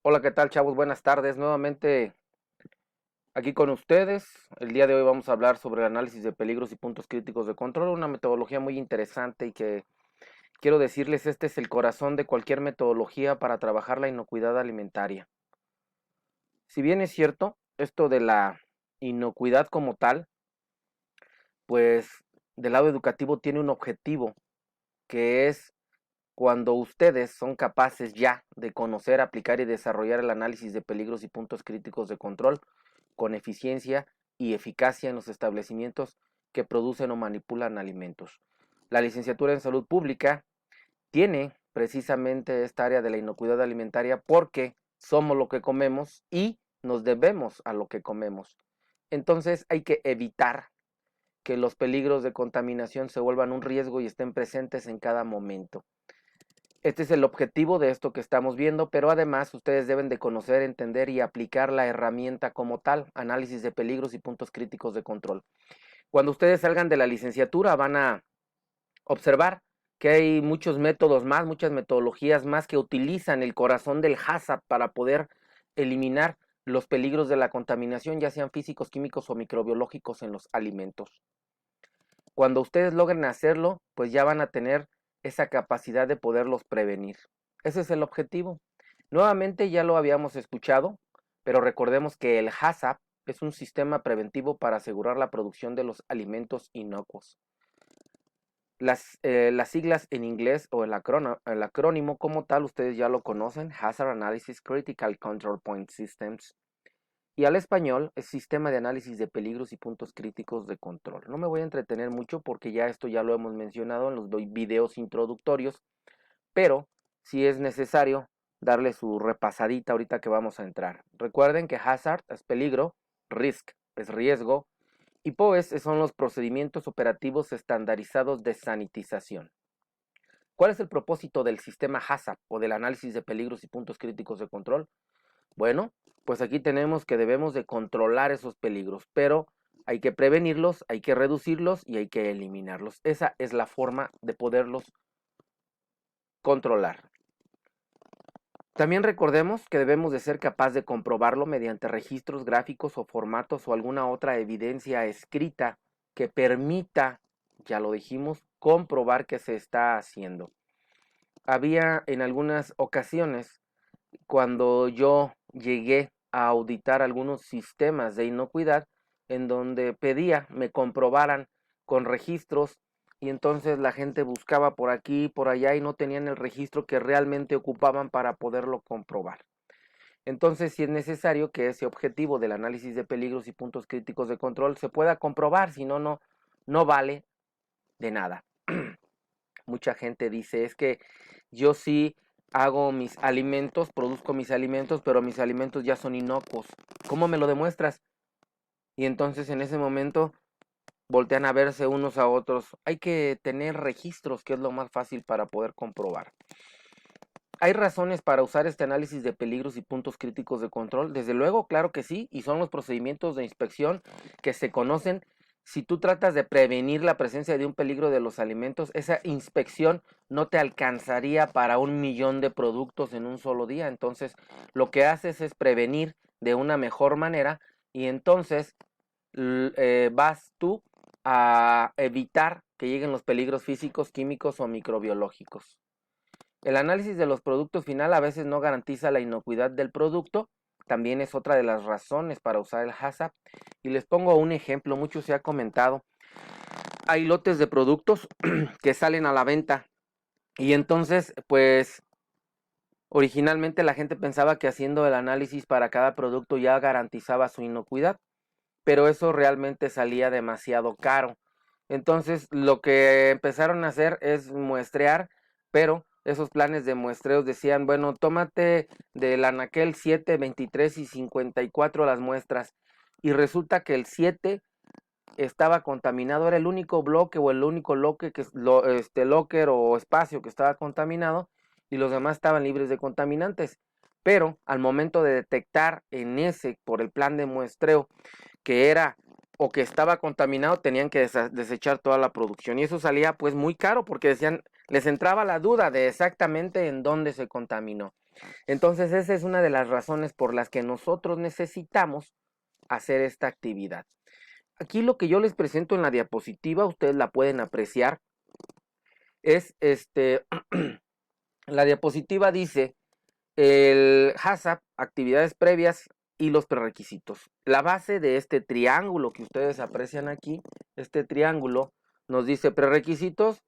Hola, ¿qué tal, chavos? Buenas tardes. Nuevamente aquí con ustedes. El día de hoy vamos a hablar sobre el análisis de peligros y puntos críticos de control, una metodología muy interesante y que quiero decirles, este es el corazón de cualquier metodología para trabajar la inocuidad alimentaria. Si bien es cierto, esto de la inocuidad como tal, pues del lado educativo tiene un objetivo, que es cuando ustedes son capaces ya de conocer, aplicar y desarrollar el análisis de peligros y puntos críticos de control con eficiencia y eficacia en los establecimientos que producen o manipulan alimentos. La licenciatura en salud pública tiene precisamente esta área de la inocuidad alimentaria porque somos lo que comemos y nos debemos a lo que comemos. Entonces hay que evitar que los peligros de contaminación se vuelvan un riesgo y estén presentes en cada momento. Este es el objetivo de esto que estamos viendo, pero además ustedes deben de conocer, entender y aplicar la herramienta como tal, análisis de peligros y puntos críticos de control. Cuando ustedes salgan de la licenciatura van a observar que hay muchos métodos más, muchas metodologías más que utilizan el corazón del HACCP para poder eliminar los peligros de la contaminación, ya sean físicos, químicos o microbiológicos en los alimentos. Cuando ustedes logren hacerlo, pues ya van a tener esa capacidad de poderlos prevenir. Ese es el objetivo. Nuevamente ya lo habíamos escuchado, pero recordemos que el HACCP es un sistema preventivo para asegurar la producción de los alimentos inocuos. Las siglas en inglés o el acrónimo como tal, ustedes ya lo conocen, Hazard Analysis Critical Control Point Systems. Y al español es Sistema de Análisis de Peligros y Puntos Críticos de Control. No me voy a entretener mucho porque ya esto ya lo hemos mencionado en los videos introductorios, pero si es necesario darle su repasadita ahorita que vamos a entrar. Recuerden que hazard es peligro, risk es riesgo y POES son los procedimientos operativos estandarizados de sanitización. ¿Cuál es el propósito del sistema HACCP o del análisis de peligros y puntos críticos de control? Bueno, pues aquí tenemos que debemos de controlar esos peligros, pero hay que prevenirlos, hay que reducirlos y hay que eliminarlos. Esa es la forma de poderlos controlar. También recordemos que debemos de ser capaz de comprobarlo mediante registros gráficos o formatos o alguna otra evidencia escrita que permita, ya lo dijimos, comprobar que se está haciendo. Había en algunas ocasiones cuando yo llegué a auditar algunos sistemas de inocuidad en donde pedía me comprobaran con registros y entonces la gente buscaba por aquí y por allá y no tenían el registro que realmente ocupaban para poderlo comprobar. Entonces, si es necesario que ese objetivo del análisis de peligros y puntos críticos de control se pueda comprobar, si no, no vale de nada. Mucha gente dice, es que yo sí hago mis alimentos, produzco mis alimentos, pero mis alimentos ya son inocuos. ¿Cómo me lo demuestras? Y entonces en ese momento voltean a verse unos a otros. Hay que tener registros, que es lo más fácil para poder comprobar. ¿Hay razones para usar este análisis de peligros y puntos críticos de control? Desde luego, claro que sí, y son los procedimientos de inspección que se conocen. Si tú tratas de prevenir la presencia de un peligro de los alimentos, esa inspección no te alcanzaría para 1 millón de productos en un solo día. Entonces, lo que haces es prevenir de una mejor manera y entonces vas tú a evitar que lleguen los peligros físicos, químicos o microbiológicos. El análisis de los productos final a veces no garantiza la inocuidad del producto, también es otra de las razones para usar el HACCP. Y les pongo un ejemplo, mucho se ha comentado. Hay lotes de productos que salen a la venta y entonces, pues, originalmente la gente pensaba que haciendo el análisis para cada producto ya garantizaba su inocuidad, pero eso realmente salía demasiado caro. Entonces, lo que empezaron a hacer es muestrear, pero esos planes de muestreos decían, bueno, tómate del anaquel 7, 23 y 54 las muestras. Y resulta que el 7 estaba contaminado, era el único bloque o el único locker o espacio que estaba contaminado y los demás estaban libres de contaminantes. Pero al momento de detectar en ese, por el plan de muestreo, que era o que estaba contaminado, tenían que desechar toda la producción y eso salía pues muy caro porque decían, les entraba la duda de exactamente en dónde se contaminó. Entonces, esa es una de las razones por las que nosotros necesitamos hacer esta actividad. Aquí lo que yo les presento en la diapositiva, ustedes la pueden apreciar, es la diapositiva dice el HACCP, actividades previas y los prerequisitos. La base de este triángulo que ustedes aprecian aquí, este triángulo, nos dice prerequisitos.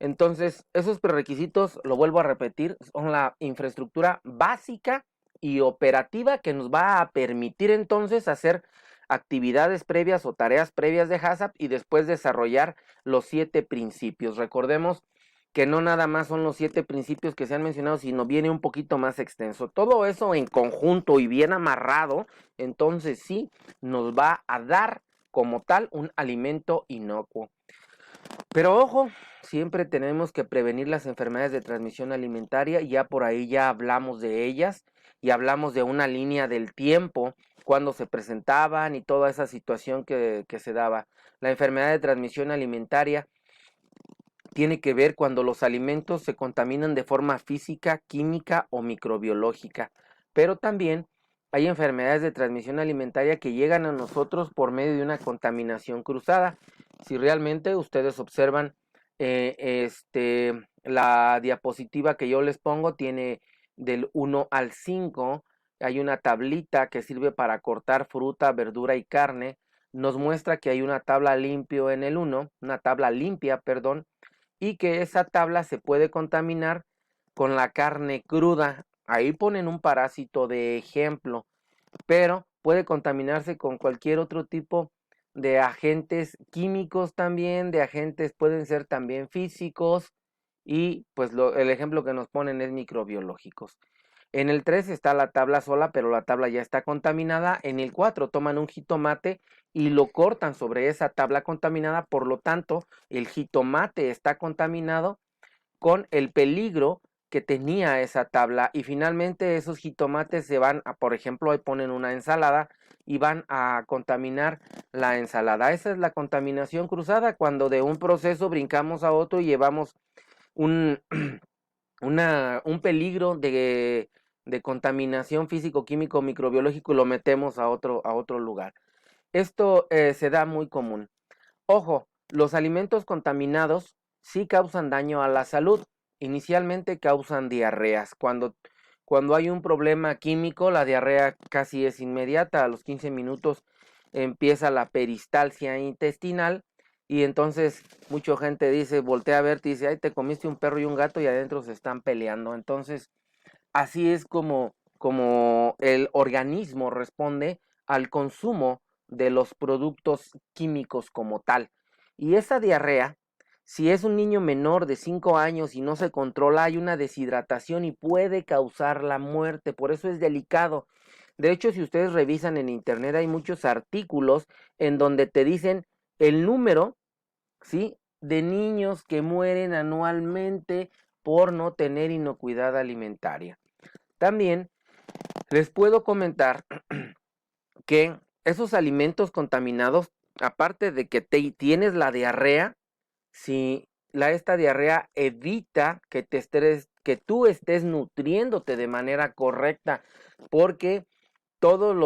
Entonces, esos prerequisitos, lo vuelvo a repetir, son la infraestructura básica y operativa que nos va a permitir entonces hacer actividades previas o tareas previas de HACCP y después desarrollar los 7 principios. Recordemos que no nada más son los 7 principios que se han mencionado, sino viene un poquito más extenso. Todo eso en conjunto y bien amarrado, entonces sí nos va a dar como tal un alimento inocuo. Pero ojo, siempre tenemos que prevenir las enfermedades de transmisión alimentaria, ya por ahí ya hablamos de ellas y hablamos de una línea del tiempo, cuando se presentaban y toda esa situación que se daba. La enfermedad de transmisión alimentaria tiene que ver cuando los alimentos se contaminan de forma física, química o microbiológica, pero también hay enfermedades de transmisión alimentaria que llegan a nosotros por medio de una contaminación cruzada. Si realmente ustedes observan la diapositiva que yo les pongo, tiene del 1 al 5, hay una tablita que sirve para cortar fruta, verdura y carne. Nos muestra que hay una tabla limpia en el 1, una tabla limpia, perdón, y que esa tabla se puede contaminar con la carne cruda. Ahí ponen un parásito de ejemplo, pero puede contaminarse con cualquier otro tipo de agentes químicos también, de agentes pueden ser también físicos y pues el ejemplo que nos ponen es microbiológicos. En el 3 está la tabla sola, pero la tabla ya está contaminada. En el 4 toman un jitomate y lo cortan sobre esa tabla contaminada, por lo tanto, el jitomate está contaminado con el peligro que tenía esa tabla y finalmente esos jitomates se van a, por ejemplo, ahí ponen una ensalada y van a contaminar la ensalada. Esa es la contaminación cruzada, cuando de un proceso brincamos a otro y llevamos un, un peligro de contaminación físico, químico, microbiológico y lo metemos a otro lugar. Esto se da muy común. Ojo, los alimentos contaminados sí causan daño a la salud. Inicialmente causan diarreas. Cuando hay un problema químico, la diarrea casi es inmediata. A los 15 minutos empieza la peristalsia intestinal y entonces mucha gente dice, voltea a verte y dice, ay, te comiste un perro y un gato y adentro se están peleando. Entonces, así es como el organismo responde al consumo de los productos químicos como tal. Y esa diarrea, si es un niño menor de 5 años y no se controla, hay una deshidratación y puede causar la muerte. Por eso es delicado. De hecho, si ustedes revisan en internet, hay muchos artículos en donde te dicen el número, ¿sí?, de niños que mueren anualmente por no tener inocuidad alimentaria. También les puedo comentar que esos alimentos contaminados, aparte de que tienes la diarrea, si esta diarrea evita que tú estés nutriéndote de manera correcta, porque todos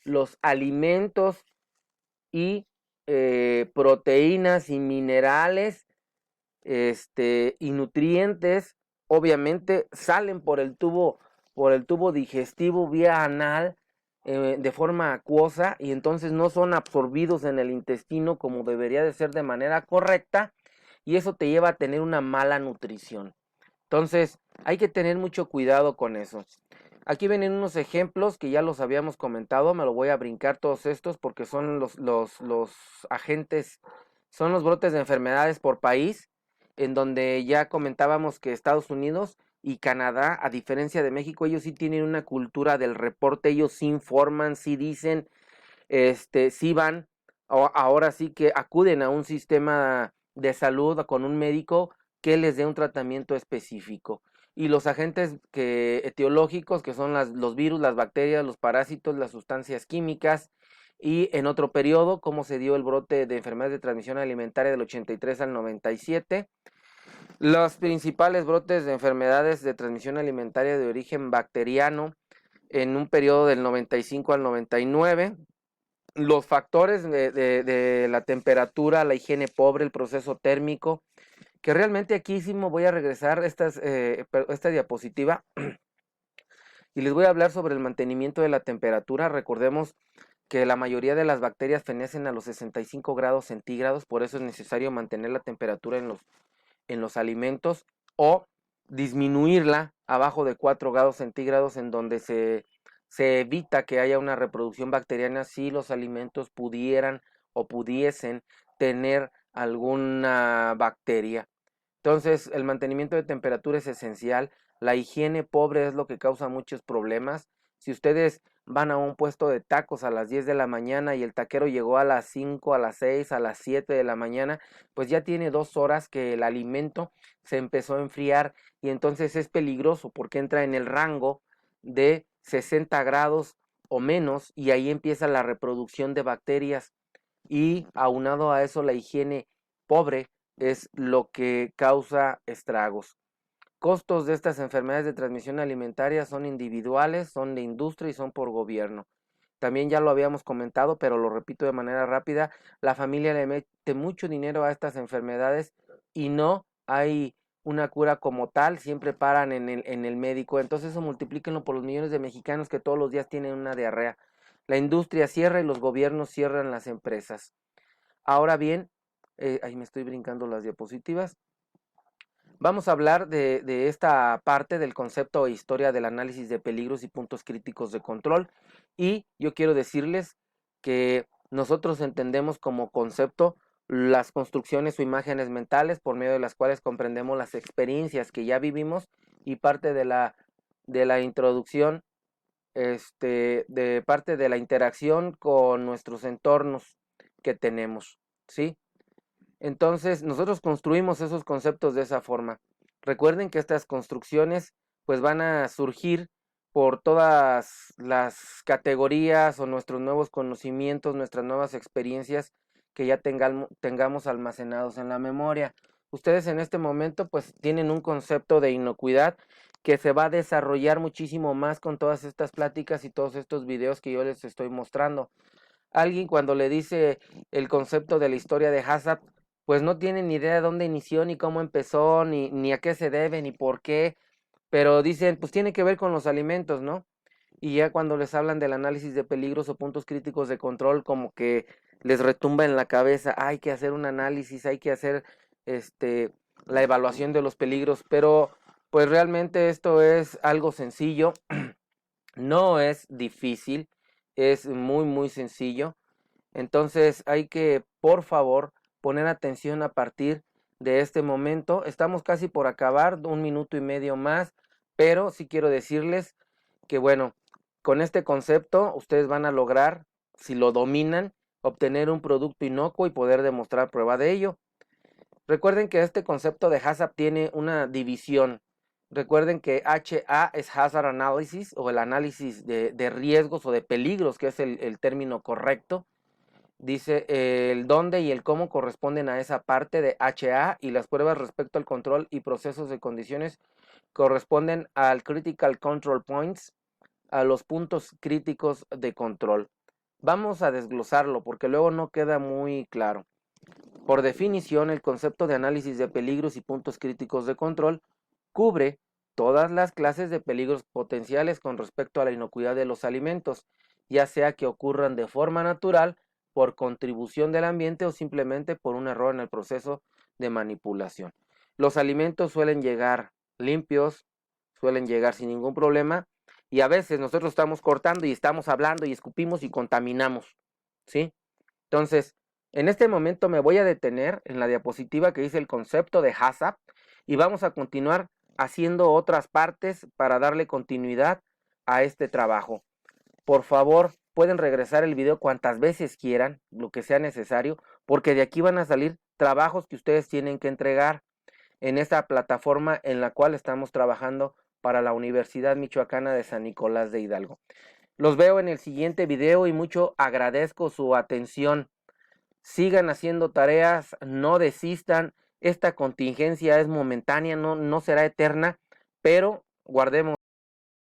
los alimentos y proteínas y minerales y nutrientes obviamente salen por el tubo digestivo vía anal de forma acuosa y entonces no son absorbidos en el intestino como debería de ser de manera correcta y eso te lleva a tener una mala nutrición. Entonces hay que tener mucho cuidado con eso. Aquí vienen unos ejemplos que ya los habíamos comentado, me lo voy a brincar todos estos porque son los agentes, son los brotes de enfermedades por país, en donde ya comentábamos que Estados Unidos y Canadá, a diferencia de México, ellos sí tienen una cultura del reporte, ellos sí informan, sí dicen, sí van, ahora sí que acuden a un sistema de salud con un médico que les dé un tratamiento específico. Y los agentes etiológicos, que son los virus, las bacterias, los parásitos, las sustancias químicas, y en otro periodo, cómo se dio el brote de enfermedades de transmisión alimentaria del 83 al 97, Los principales brotes de enfermedades de transmisión alimentaria de origen bacteriano en un periodo del 95 al 99. Los factores de la temperatura, la higiene pobre, el proceso térmico, que realmente aquí sí me voy a regresar esta diapositiva y les voy a hablar sobre el mantenimiento de la temperatura. Recordemos que la mayoría de las bacterias fenecen a los 65 grados centígrados, por eso es necesario mantener la temperatura en los alimentos o disminuirla abajo de 4 grados centígrados, en donde se evita que haya una reproducción bacteriana si los alimentos pudieran o pudiesen tener alguna bacteria. Entonces, el mantenimiento de temperatura es esencial. La higiene pobre es lo que causa muchos problemas. Si ustedes van a un puesto de tacos a las 10 de la mañana y el taquero llegó a las 5, a las 6, a las 7 de la mañana, pues ya tiene 2 horas que el alimento se empezó a enfriar y entonces es peligroso porque entra en el rango de 60 grados o menos y ahí empieza la reproducción de bacterias y aunado a eso la higiene pobre es lo que causa estragos. Costos de estas enfermedades de transmisión alimentaria son individuales, son de industria y son por gobierno. También ya lo habíamos comentado, pero lo repito de manera rápida, la familia le mete mucho dinero a estas enfermedades y no hay una cura como tal, siempre paran en el médico. Entonces eso multiplíquenlo por los millones de mexicanos que todos los días tienen una diarrea. La industria cierra y los gobiernos cierran las empresas. Ahora bien, ahí me estoy brincando las diapositivas. Vamos a hablar de esta parte del concepto e historia del análisis de peligros y puntos críticos de control. Y yo quiero decirles que nosotros entendemos como concepto las construcciones o imágenes mentales por medio de las cuales comprendemos las experiencias que ya vivimos y parte de la introducción, de parte de la interacción con nuestros entornos que tenemos, ¿sí? Entonces, nosotros construimos esos conceptos de esa forma. Recuerden que estas construcciones pues van a surgir por todas las categorías o nuestros nuevos conocimientos, nuestras nuevas experiencias que ya tengamos almacenados en la memoria. Ustedes en este momento pues tienen un concepto de inocuidad que se va a desarrollar muchísimo más con todas estas pláticas y todos estos videos que yo les estoy mostrando. Alguien cuando le dice el concepto de la historia de HACCP, pues no tiene ni idea de dónde inició, ni cómo empezó, ni a qué se debe, ni por qué, pero dicen, pues tiene que ver con los alimentos, ¿no? Y ya cuando les hablan del análisis de peligros o puntos críticos de control, como que les retumba en la cabeza, hay que hacer un análisis, hay que hacer la evaluación de los peligros, pero pues realmente esto es algo sencillo, no es difícil, es muy, muy sencillo. Entonces hay que, por favor, poner atención a partir de este momento. Estamos casi por acabar, 1 minuto y medio más, pero sí quiero decirles que, bueno, con este concepto ustedes van a lograr, si lo dominan, obtener un producto inocuo y poder demostrar prueba de ello. Recuerden que este concepto de HACCP tiene una división. Recuerden que HA es Hazard Analysis o el análisis de riesgos o de peligros, que es el término correcto. Dice el dónde y el cómo corresponden a esa parte de HA y las pruebas respecto al control y procesos de condiciones corresponden al Critical Control Points, a los puntos críticos de control. Vamos a desglosarlo porque luego no queda muy claro. Por definición, el concepto de análisis de peligros y puntos críticos de control cubre todas las clases de peligros potenciales con respecto a la inocuidad de los alimentos, ya sea que ocurran de forma natural, por contribución del ambiente o simplemente por un error en el proceso de manipulación. Los alimentos suelen llegar limpios, suelen llegar sin ningún problema y a veces nosotros estamos cortando y estamos hablando y escupimos y contaminamos, ¿sí? Entonces, en este momento me voy a detener en la diapositiva que dice el concepto de HACCP y vamos a continuar haciendo otras partes para darle continuidad a este trabajo. Por favor, pueden regresar el video cuantas veces quieran, lo que sea necesario, porque de aquí van a salir trabajos que ustedes tienen que entregar en esta plataforma en la cual estamos trabajando para la Universidad Michoacana de San Nicolás de Hidalgo. Los veo en el siguiente video y mucho agradezco su atención. Sigan haciendo tareas, no desistan esta contingencia es momentánea, no será eterna, pero guardemos